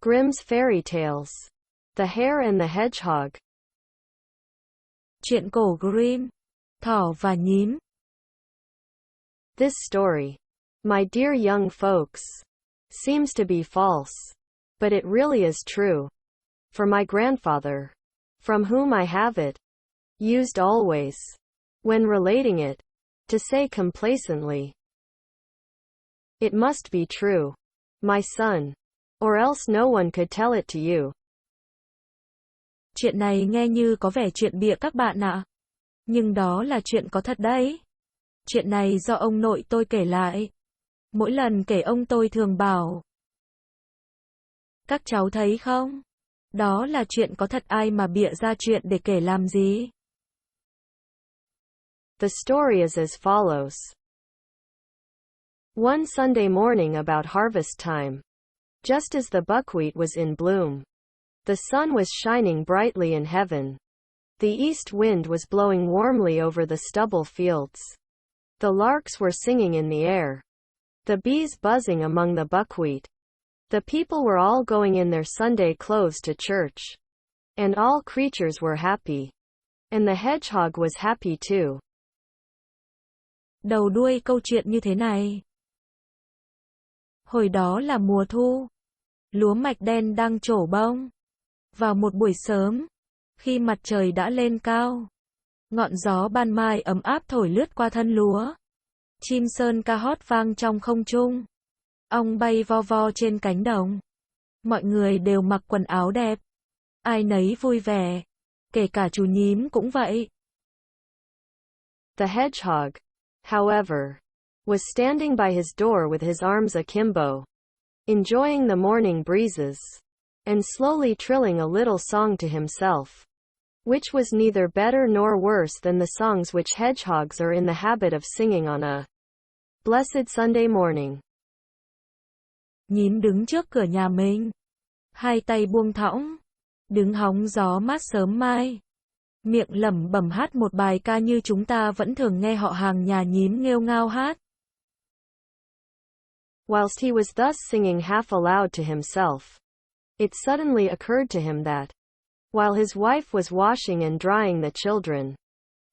Grimm's Fairy Tales. The Hare and the Hedgehog. Chuyện cổ Grimm, thỏ và nhím. This story, my dear young folks, seems to be false, but it really is true. For my grandfather, from whom I have it, used always, when relating it, to say complacently, "It must be true, my son, or else no one could tell it to you." Chuyện này nghe như có vẻ chuyện bịa các bạn ạ. Nhưng đó là chuyện có thật đấy. Chuyện này do ông nội tôi kể lại. Mỗi lần kể ông tôi thường bảo. Các cháu thấy không? Đó là chuyện có thật, ai mà bịa ra chuyện để kể làm gì? The story is as follows. One Sunday morning about harvest time, just as the buckwheat was in bloom, the sun was shining brightly in heaven. The east wind was blowing warmly over the stubble fields. The larks were singing in the air. The bees buzzing among the buckwheat. The people were all going in their Sunday clothes to church. And all creatures were happy. And the hedgehog was happy too. Đầu đuôi câu chuyện như thế này. Hồi đó là mùa thu. Lúa mạch đen đang trổ bông. Vào một buổi sớm, khi mặt trời đã lên cao, ngọn gió ban mai ấm áp thổi lướt qua thân lúa. Chim sơn ca hót vang trong không trung. Ong bay vo vo trên cánh đồng. Mọi người đều mặc quần áo đẹp. Ai nấy vui vẻ. Kể cả chú nhím cũng vậy. The hedgehog, however, was standing by his door with his arms akimbo, enjoying the morning breezes, and slowly trilling a little song to himself, which was neither better nor worse than the songs which hedgehogs are in the habit of singing on a blessed Sunday morning. Nhím đứng trước cửa nhà mình, hai tay buông thõng, đứng hóng gió mát sớm mai, miệng lẩm bẩm hát một bài ca như chúng ta vẫn thường nghe họ hàng nhà nhím nghêu ngao hát. Whilst he was thus singing half aloud to himself, it suddenly occurred to him that, while his wife was washing and drying the children,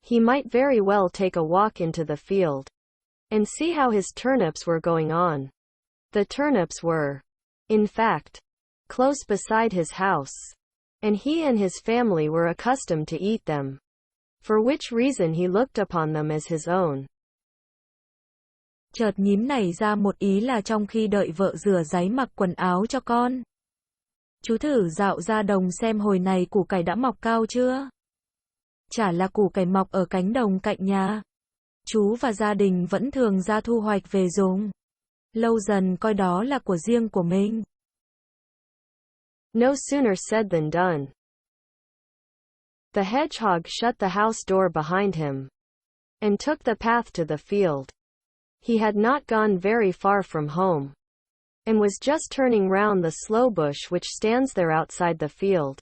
he might very well take a walk into the field, and see how his turnips were going on. The turnips were, in fact, close beside his house, and he and his family were accustomed to eat them, for which reason he looked upon them as his own. Chợt nhím nảy ra một ý là trong khi đợi vợ rửa ráy mặc quần áo cho con, chú thử dạo ra đồng xem hồi này củ cải đã mọc cao chưa? Chả là củ cải mọc ở cánh đồng cạnh nhà. Chú và gia đình vẫn thường ra thu hoạch về dùng. Lâu dần coi đó là của riêng của mình. No sooner said than done. The hedgehog shut the house door behind him, and took the path to the field. He had not gone very far from home, and was just turning round the sloe bush which stands there outside the field,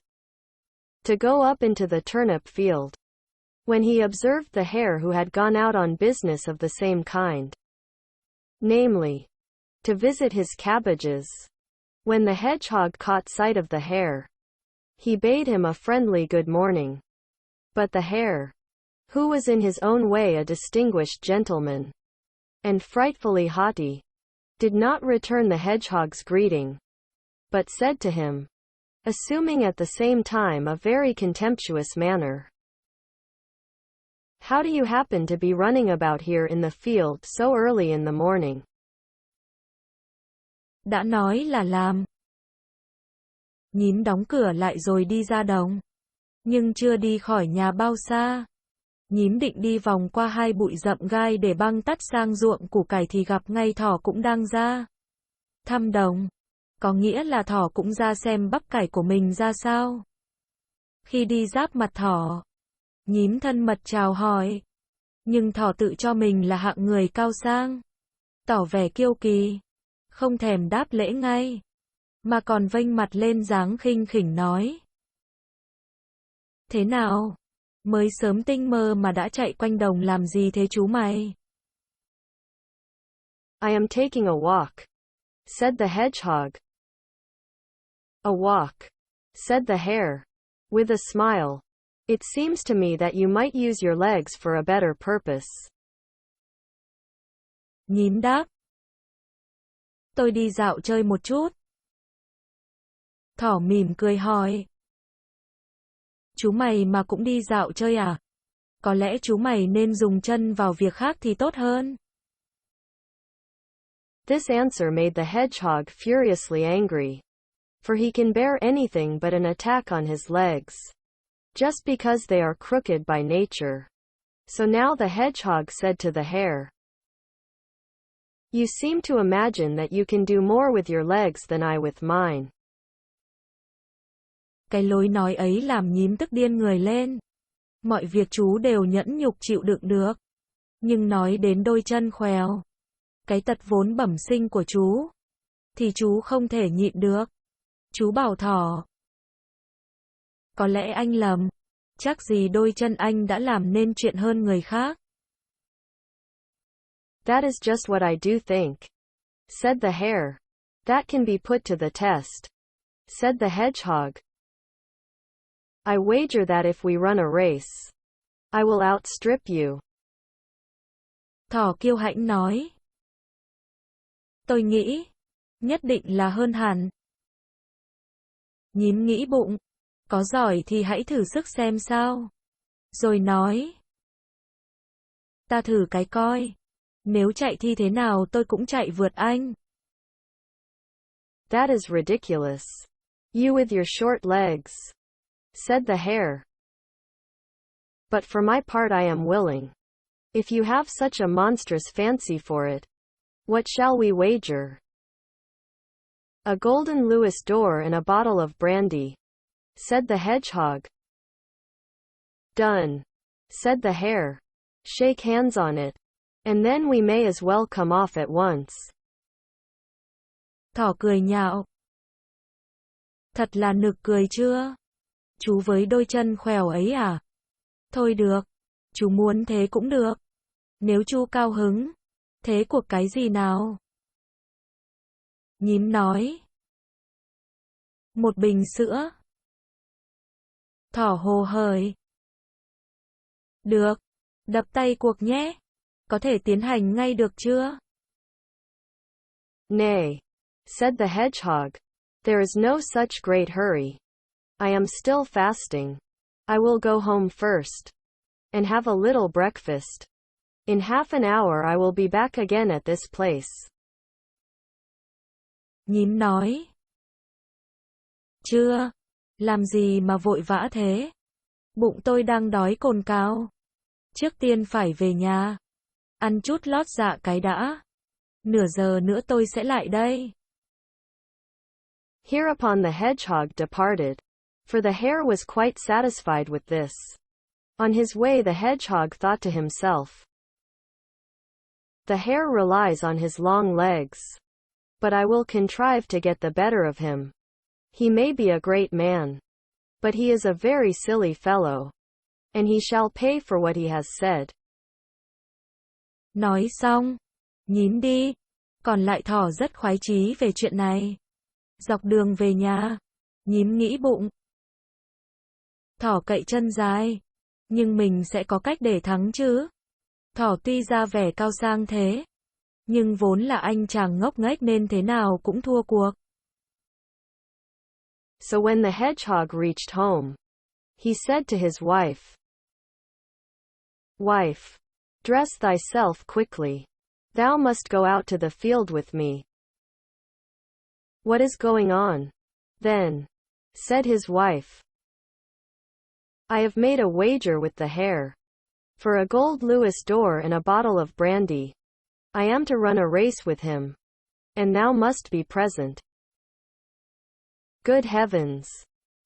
to go up into the turnip field, when he observed the hare who had gone out on business of the same kind, namely, to visit his cabbages. When the hedgehog caught sight of the hare, he bade him a friendly good morning. But the hare, who was in his own way a distinguished gentleman, and frightfully haughty, did not return the hedgehog's greeting, but said to him, assuming at the same time a very contemptuous manner, "How do you happen to be running about here in the field so early in the morning?" Đã nói là làm. Nhím đóng cửa lại rồi đi ra đồng. Nhưng chưa đi khỏi nhà bao xa. Nhím định đi vòng qua hai bụi rậm gai để băng tắt sang ruộng củ cải thì gặp ngay thỏ cũng đang ra thăm đồng. Có nghĩa là thỏ cũng ra xem bắp cải của mình ra sao. Khi đi giáp mặt thỏ, nhím thân mật chào hỏi. Nhưng thỏ tự cho mình là hạng người cao sang, tỏ vẻ kiêu kỳ, không thèm đáp lễ ngay, mà còn vênh mặt lên dáng khinh khỉnh nói: "Thế nào? Mới sớm tinh mơ mà đã chạy quanh đồng làm gì thế chú mày?" "I am taking a walk," said the hedgehog. A walk, said the hare, with a smile. It seems to me that you might use your legs for a better purpose. Nhím đáp. Tôi đi dạo chơi một chút. Thỏ mỉm cười hỏi. Chú mày mà cũng đi dạo chơi à? Có lẽ chú mày nên dùng chân vào việc khác thì tốt hơn. This answer made the hedgehog furiously angry. For he can bear anything but an attack on his legs. Just because they are crooked by nature. So now the hedgehog said to the hare, You seem to imagine that you can do more with your legs than I with mine. Cái lối nói ấy làm nhím tức điên người lên. Mọi việc chú đều nhẫn nhục chịu đựng được. Nhưng nói đến đôi chân khèo, cái tật vốn bẩm sinh của chú, thì chú không thể nhịn được. Chú bảo thỏ. Có lẽ anh lầm. Chắc gì đôi chân anh đã làm nên chuyện hơn người khác. That is just what I do think, said the hare. That can be put to the test, said the hedgehog. I wager that if we run a race, I will outstrip you. Thỏ kiêu hãnh nói. Tôi nghĩ, nhất định là hơn hẳn. Nhím nghĩ bụng, có giỏi thì hãy thử sức xem sao. Rồi nói. Ta thử cái coi. Nếu chạy thì thế nào tôi cũng chạy vượt anh. That is ridiculous. You with your short legs, said the hare. But for my part I am willing. If you have such a monstrous fancy for it, what shall we wager? A golden Louis d'or and a bottle of brandy, said the hedgehog. Done, said the hare. Shake hands on it. And then we may as well come off at once. Thỏ cười nhạo. Thật là nực cười chưa? Chú với đôi chân khèo ấy à? Thôi được. Chú muốn thế cũng được. Nếu chú cao hứng. Thế cuộc cái gì nào? Nhím nói. Một bình sữa. Thỏ hồ hởi. Được. Đập tay cuộc nhé. Có thể tiến hành ngay được chưa? Nay, said the hedgehog. There is no such great hurry. I am still fasting. I will go home first. And have a little breakfast. In half an hour I will be back again at this place. Nhím nói. Chưa. Làm gì mà vội vã thế? Bụng tôi đang đói cồn cào. Trước tiên phải về nhà. Ăn chút lót dạ cái đã. Nửa giờ nữa tôi sẽ lại đây. Hereupon the hedgehog departed. For the hare was quite satisfied with this. On his way the hedgehog thought to himself. The hare relies on his long legs. But I will contrive to get the better of him. He may be a great man. But he is a very silly fellow. And he shall pay for what he has said. Nói xong, nhím đi. Còn lại thỏ rất khoái chí về chuyện này. Dọc đường về nhà, nhím nghĩ bụng. Thỏ cậy chân dài. Nhưng mình sẽ có cách để thắng chứ. Thỏ tuy ra vẻ cao sang thế. Nhưng vốn là anh chàng ngốc nghếch nên thế nào cũng thua cuộc. So when the hedgehog reached home, he said to his wife, Wife, dress thyself quickly. Thou must go out to the field with me. What is going on, then? Said his wife. I have made a wager with the hare. For a gold Louis d'or and a bottle of brandy. I am to run a race with him. And thou must be present. Good heavens,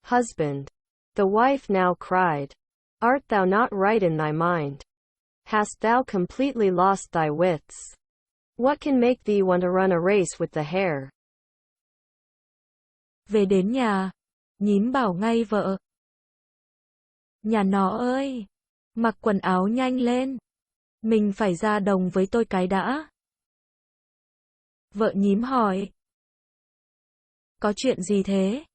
husband, the wife now cried. Art thou not right in thy mind? Hast thou completely lost thy wits? What can make thee want to run a race with the hare? Về đến nhà, nhím bảo ngay vợ. Nhà nó ơi, mặc quần áo nhanh lên. Mình phải ra đồng với tôi cái đã. Vợ nhím hỏi. Có chuyện gì thế?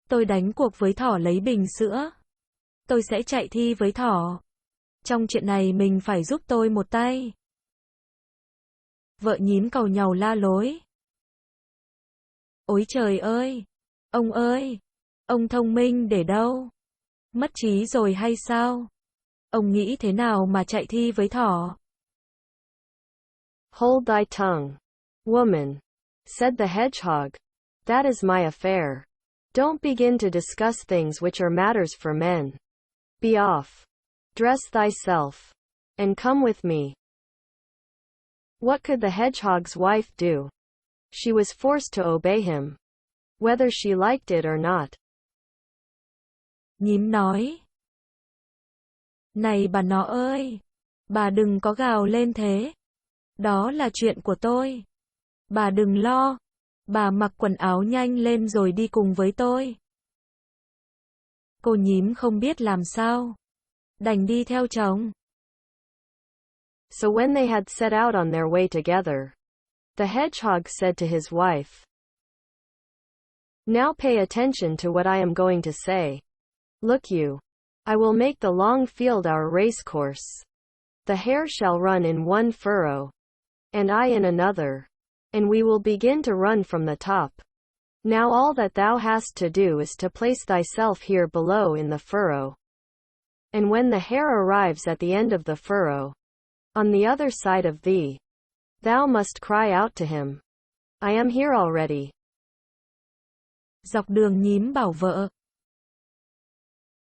Tôi đánh cuộc với thỏ lấy bình sữa. Tôi sẽ chạy thi với thỏ. Trong chuyện này mình phải giúp tôi một tay. Vợ nhím cầu nhàu la lối. Ôi trời ơi! Ông ơi! Ông thông minh để đâu? Mất trí rồi hay sao? Ông nghĩ thế nào mà chạy thi với thỏ? Hold thy tongue, woman, said the hedgehog. That is my affair. Don't begin to discuss things which are matters for men. Be off. Dress thyself. And come with me. What could the hedgehog's wife do? She was forced to obey him, whether she liked it or not. Nhím nói. Này bà nó ơi! Bà đừng có gào lên thế. Đó là chuyện của tôi. Bà đừng lo. Bà mặc quần áo nhanh lên rồi đi cùng với tôi. Cô nhím không biết làm sao. Đành đi theo chồng. So when they had set out on their way together, the hedgehog said to his wife, Now pay attention to what I am going to say. Look you, I will make the long field our race course. The hare shall run in one furrow, and I in another, and we will begin to run from the top. Now all that thou hast to do is to place thyself here below in the furrow. And when the hare arrives at the end of the furrow, on the other side of thee, thou must cry out to him, I am here already. Dọc đường nhím bảo vợ.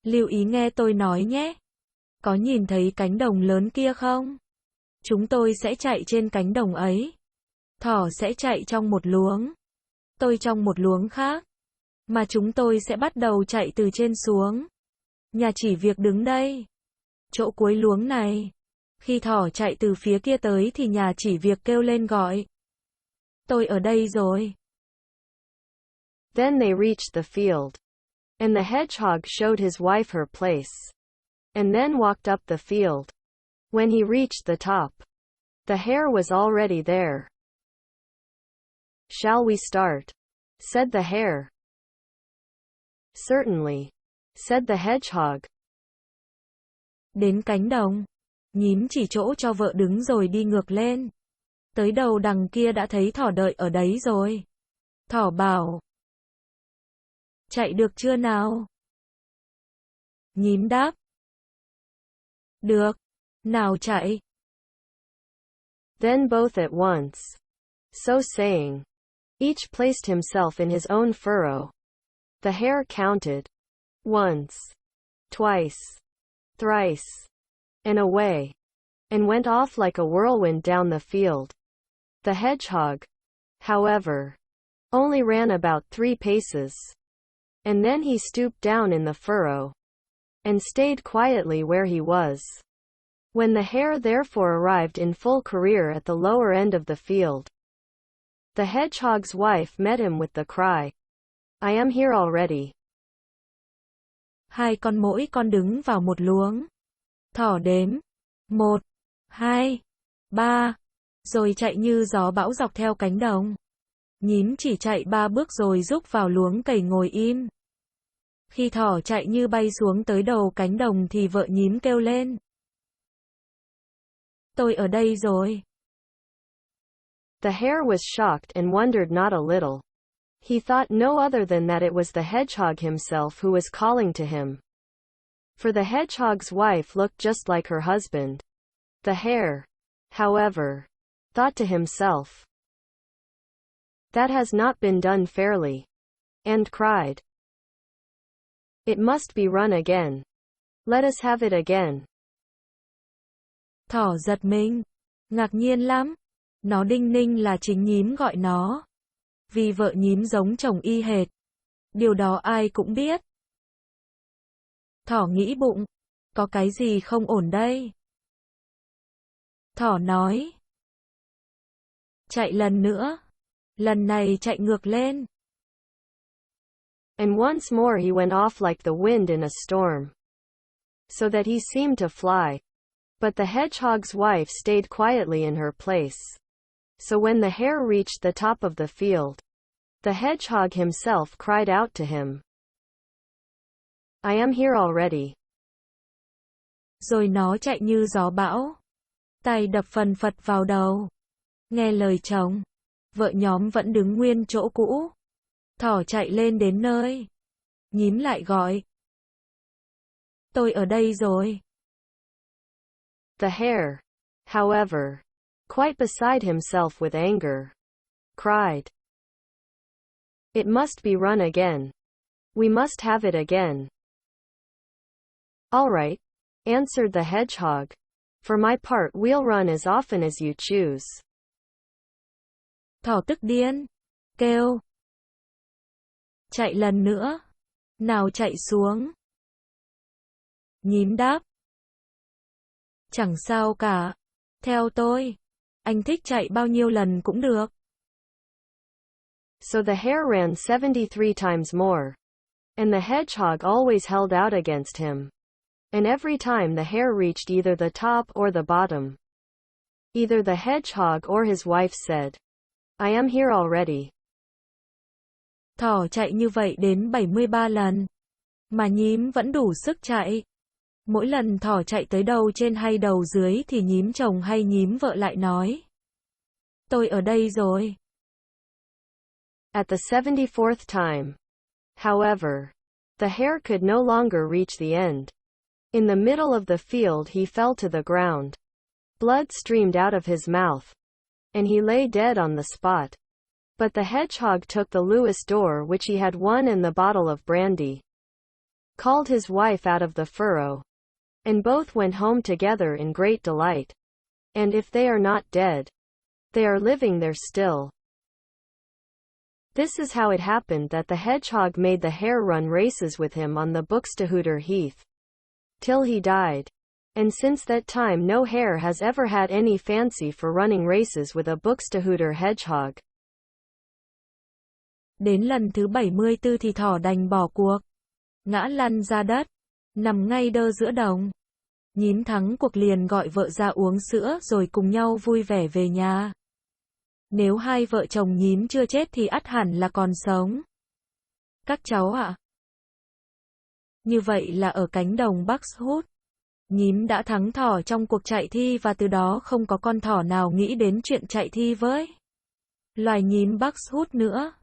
Lưu ý nghe tôi nói nhé. Có nhìn thấy cánh đồng lớn kia không? Chúng tôi sẽ chạy trên cánh đồng ấy. Thỏ sẽ chạy trong một luống. Tôi trong một luống khác. Mà chúng tôi sẽ bắt đầu chạy từ trên xuống. Nhà chỉ việc đứng đây. Chỗ cuối luống này. Khi thỏ chạy từ phía kia tới thì nhà chỉ việc kêu lên gọi. Tôi ở đây rồi. Then they reached the field. And the hedgehog showed his wife her place. And then walked up the field. When he reached the top, the hare was already there. Shall we start? Said the hare. Certainly, said the hedgehog. Đến cánh đồng. Nhím chỉ chỗ cho vợ đứng rồi đi ngược lên. Tới đầu đằng kia đã thấy thỏ đợi ở đấy rồi. Thỏ bảo. Chạy được chưa nào? Nhím đáp. Được. Nào chạy. Then both at once. So saying, each placed himself in his own furrow. The hare counted. Once. Twice. Thrice. And away. And went off like a whirlwind down the field. The hedgehog, however, only ran about 3 paces. And then he stooped down in the furrow. And stayed quietly where he was. When the hare therefore arrived in full career at the lower end of the field, the hedgehog's wife met him with the cry, I am here already. Hai con mỗi con đứng vào một luống. Thỏ đếm. 1, 2, 3. Rồi chạy như gió bão dọc theo cánh đồng. Nhím chỉ chạy 3 bước rồi rúc vào luống cày ngồi im. Khi thỏ chạy như bay xuống tới đầu cánh đồng thì vợ nhím kêu lên. Tôi ở đây rồi. The hare was shocked and wondered not a little. He thought no other than that it was the hedgehog himself who was calling to him. For the hedgehog's wife looked just like her husband. The hare, however, thought to himself, that has not been done fairly, and cried, It must be run again. Let us have it again. Thỏ giật mình. Ngạc nhiên lắm. Nó đinh ninh là chính nhím gọi nó. Vì vợ nhím giống chồng y hệt. Điều đó ai cũng biết. Thỏ nghĩ bụng. Có cái gì không ổn đây? Thỏ nói. Chạy lần nữa. Lần này chạy ngược lên. And once more he went off like the wind in a storm. So that he seemed to fly. But the hedgehog's wife stayed quietly in her place. So when the hare reached the top of the field, the hedgehog himself cried out to him, I am here already. Rồi nó chạy như gió bão. Tay đập phần phật vào đầu. Nghe lời chồng. Vợ nhóm vẫn đứng nguyên chỗ cũ. Thỏ chạy lên đến nơi. Nhím lại gọi. Tôi ở đây rồi. The hare, however, quite beside himself with anger, cried. It must be run again. We must have it again. All right, answered the hedgehog. For my part, we'll run as often as you choose. Thỏ tức điên. Kêu. Chạy lần nữa. Nào chạy xuống. Nhím đáp. Chẳng sao cả. Theo tôi. Anh thích chạy bao nhiêu lần cũng được. So the hare ran 73 times more. And the hedgehog always held out against him. And every time the hare reached either the top or the bottom, either the hedgehog or his wife said, I am here already. Thỏ chạy như vậy đến 73 lần. Mà nhím vẫn đủ sức chạy. Mỗi lần thỏ chạy tới đầu trên hay đầu dưới thì nhím chồng hay nhím vợ lại nói. Tôi ở đây rồi. At the 74th time, however, the hare could no longer reach the end. In the middle of the field he fell to the ground. Blood streamed out of his mouth. And he lay dead on the spot. But the hedgehog took the Lewis door which he had won and the bottle of brandy, called his wife out of the furrow, and both went home together in great delight. And if they are not dead, they are living there still. This is how it happened that the hedgehog made the hare run races with him on the Buxtehude Heath, till he died. And since that time no hare has ever had any fancy for running races with a Buxtehude hedgehog. Đến lần thứ 74 thì thỏ đành bỏ cuộc. Ngã lăn ra đất. Nằm ngay đơ giữa đồng. Nhím thắng cuộc liền gọi vợ ra uống sữa rồi cùng nhau vui vẻ về nhà. Nếu hai vợ chồng nhím chưa chết thì ắt hẳn là còn sống. Các cháu ạ. Như vậy là ở cánh đồng Buxtehude, nhím đã thắng thỏ trong cuộc chạy thi và từ đó không có con thỏ nào nghĩ đến chuyện chạy thi với loài nhím Buxtehude nữa.